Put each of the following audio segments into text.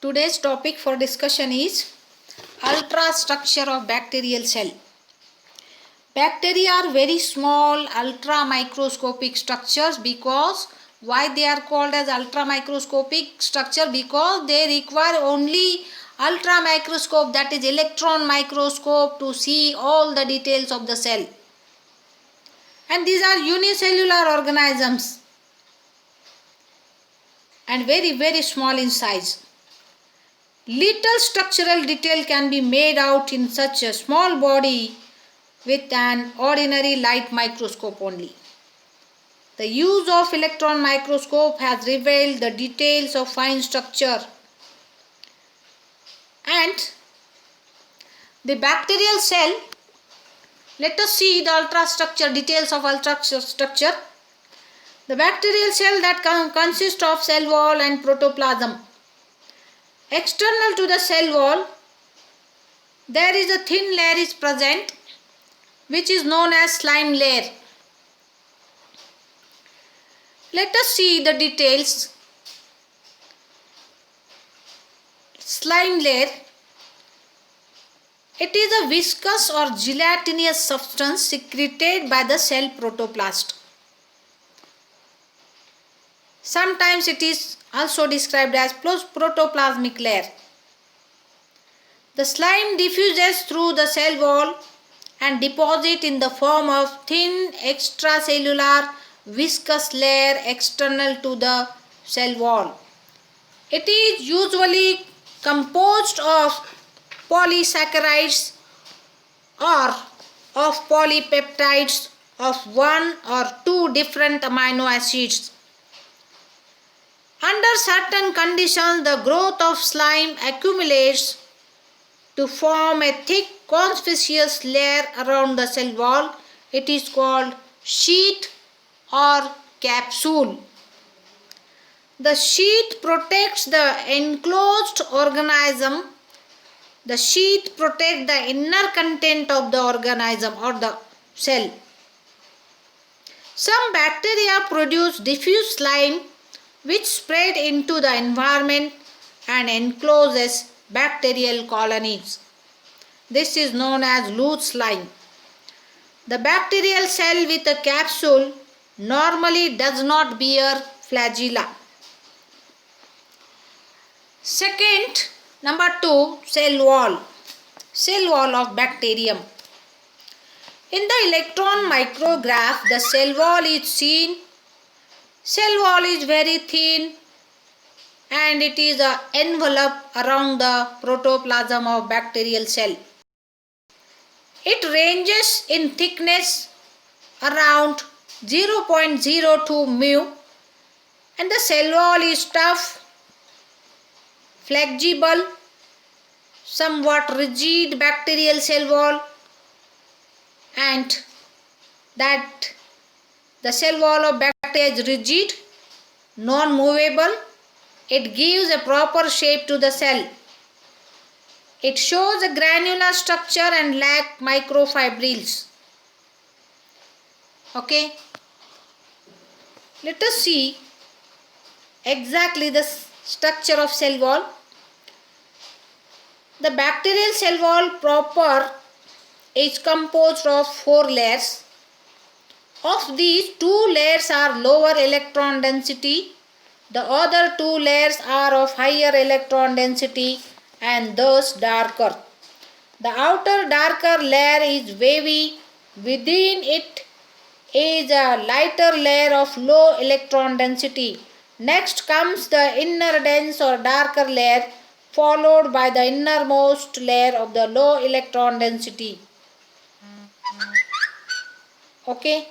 Today's topic for discussion is ultrastructure of bacterial cell. Bacteria are very small ultra microscopic structures. Because why they are called as ultra microscopic structure? Because they require only ultra microscope, that is electron microscope, to see all the details of the cell. And these are unicellular organisms and very small in size. Little structural detail can be made out in such a small body with an ordinary light microscope only. The use of electron microscope has revealed the details of fine structure, and the bacterial cell. Let us see the ultrastructure, details of ultrastructure. The bacterial cell that consists of cell wall and protoplasm. External to the cell wall, there is a thin layer is present, which is known as slime layer. Let us see the details. Slime layer. It is a viscous or gelatinous substance secreted by the cell protoplast. Sometimes it is also described as protoplasmic layer. The slime diffuses through the cell wall and deposit in the form of thin extracellular viscous layer external to the cell wall. It is usually composed of polysaccharides or of polypeptides of one or two different amino acids. Under certain conditions, the growth of slime accumulates to form a thick conspicuous layer around the cell wall. It is called sheet or capsule. The sheet protects the enclosed organism. The sheet protects the inner content of the organism or the cell. Some bacteria produce diffuse slime which spread into the environment and encloses bacterial colonies. This is known as loose slime. The bacterial cell with a capsule normally does not bear flagella. Second, number 2, cell wall. Cell wall of bacterium. In the electron micrograph, the cell wall is seen. Cell wall is very thin and it is an envelope around the protoplasm of bacterial cell. It ranges in thickness around 0.02 mu, and the cell wall is tough, flexible, somewhat rigid bacterial cell wall, and that the cell wall of bacteria is rigid, non-movable. It gives a proper shape to the cell. It shows a granular structure and lack microfibrils. Okay. Let us see exactly the structure of cell wall. The bacterial cell wall proper is composed of 4 layers. Of these, 2 layers are lower electron density. The other 2 layers are of higher electron density and thus darker. The outer darker layer is wavy. Within it is a lighter layer of low electron density. Next comes the inner dense or darker layer, followed by the innermost layer of the low electron density. Okay.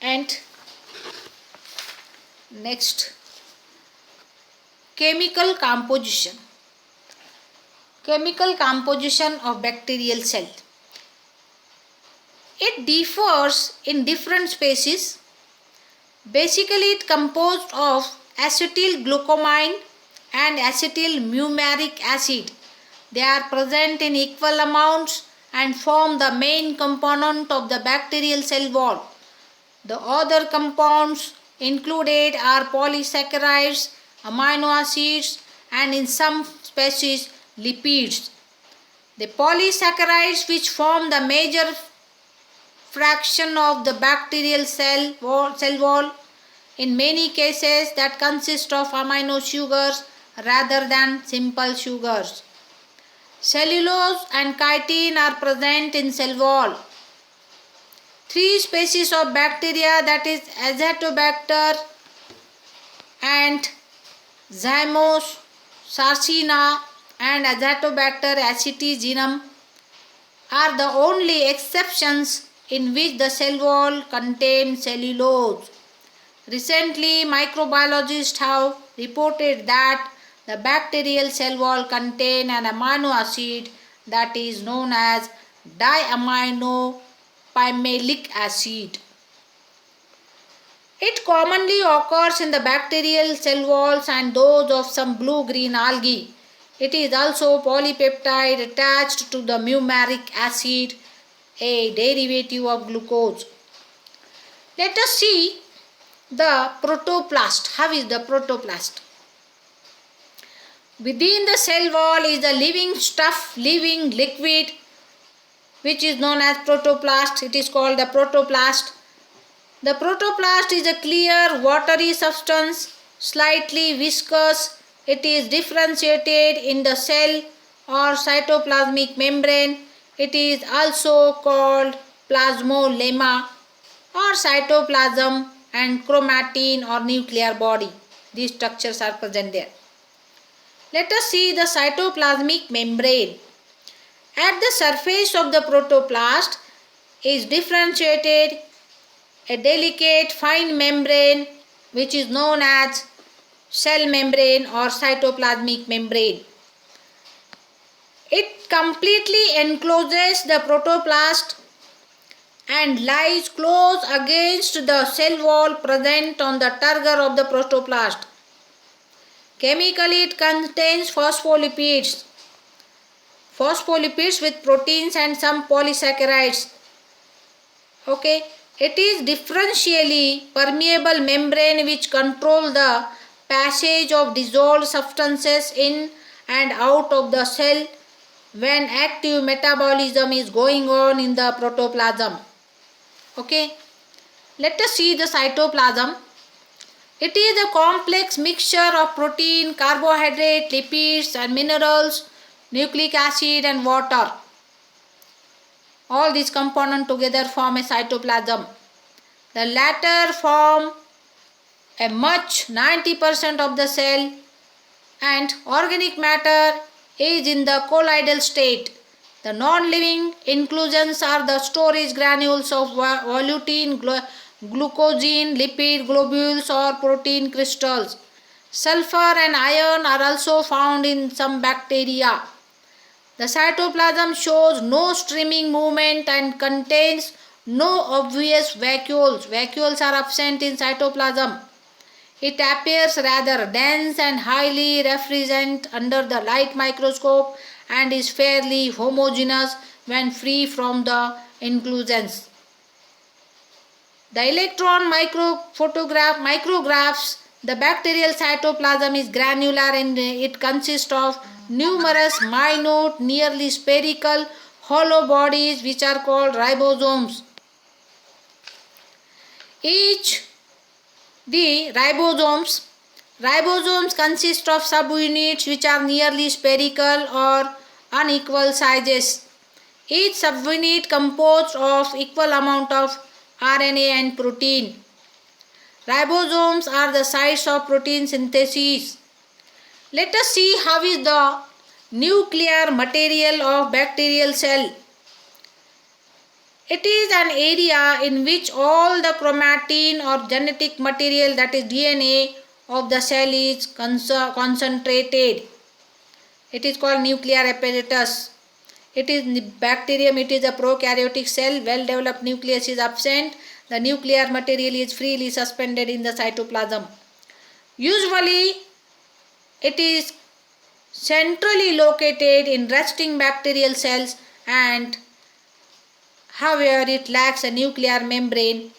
And next, chemical composition. Chemical composition of bacterial cell. It differs in different species. Basically, it composed of acetylglucamine and acetylmumaric acid. They are present in equal amounts and form the main component of the bacterial cell wall. The other compounds included are polysaccharides amino acids, and in some species lipids. The polysaccharides, which form the major fraction of the bacterial cell wall, in many cases that consist of amino sugars rather than simple sugars. Cellulose and chitin are present in cell wall. Three species of bacteria, that is Azotobacter and Zymos sarcina and Azotobacter acetigenum, are the only exceptions in which the cell wall contains cellulose. Recently, microbiologists have reported that the bacterial cell wall contains an amino acid that is known as diaminopimelic acid. It commonly occurs in the bacterial cell walls and those of some blue-green algae. It is also polypeptide attached to the mumaric acid, a derivative of glucose. Let us see the protoplast. How is the protoplast? Within the cell wall is the living stuff, living liquid, which is known as protoplast. It is called the protoplast. The protoplast is a clear, watery substance, slightly viscous. It is differentiated in the cell or cytoplasmic membrane. It is also called plasmolemma or cytoplasm and chromatin or nuclear body. These structures are present there. Let us see the cytoplasmic membrane. At the surface of the protoplast is differentiated a delicate fine membrane which is known as cell membrane or cytoplasmic membrane. It completely encloses the protoplast and lies close against the cell wall present on the turgor of the protoplast. Chemically, it contains phospholipids with proteins and some polysaccharides. Okay. It is differentially permeable membrane which controls the passage of dissolved substances in and out of the cell when active metabolism is going on in the protoplasm. Okay. Let us see the cytoplasm. It is a complex mixture of protein, carbohydrate, lipids and minerals, nucleic acid and water. All these components together form a cytoplasm. The latter form a much 90% of the cell, and organic matter is in the colloidal state. The non-living inclusions are the storage granules of volutin, glucogen, lipid globules or protein crystals. Sulfur and iron are also found in some bacteria. The cytoplasm shows no streaming movement and contains no obvious vacuoles. Vacuoles are absent in cytoplasm. It appears rather dense and highly refringent under the light microscope and is fairly homogeneous when free from the inclusions. The electron micrographs the bacterial cytoplasm is granular and it consists of numerous minute, nearly spherical, hollow bodies which are called ribosomes. The ribosomes consist of subunits which are nearly spherical or unequal sizes. Each subunit composed of equal amount of RNA and protein. Ribosomes are the sites of protein synthesis. Let us see how is the nuclear material of bacterial cell. It is an area in which all the chromatin or genetic material, that is DNA of the cell, is concentrated. It is called nuclear apparatus. It is bacterium. It is a prokaryotic cell. Well developed nucleus is absent. The nuclear material is freely suspended in the cytoplasm. Usually it is centrally located in resting bacterial cells, and however it lacks a nuclear membrane.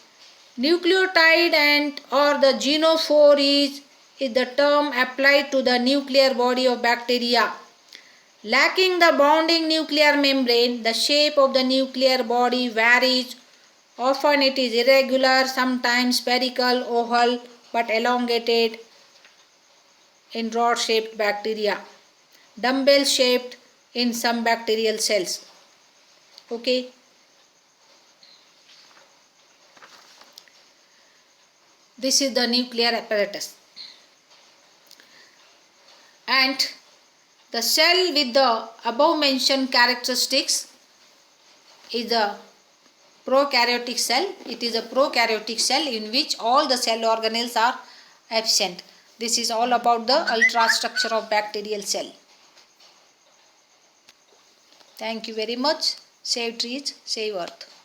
Nucleotide and or the genophore is is the term applied to the nuclear body of bacteria. Lacking the bonding nuclear membrane, the shape of the nuclear body varies. Often it is irregular, sometimes spherical, oval, but elongated in rod-shaped bacteria. Dumbbell-shaped in some bacterial cells. Okay. This is the nuclear apparatus. And the cell with the above mentioned characteristics is the prokaryotic cell. It is a prokaryotic cell in which all the cell organelles are absent. This is all about the ultrastructure of bacterial cell. Thank you very much. Save trees, save earth.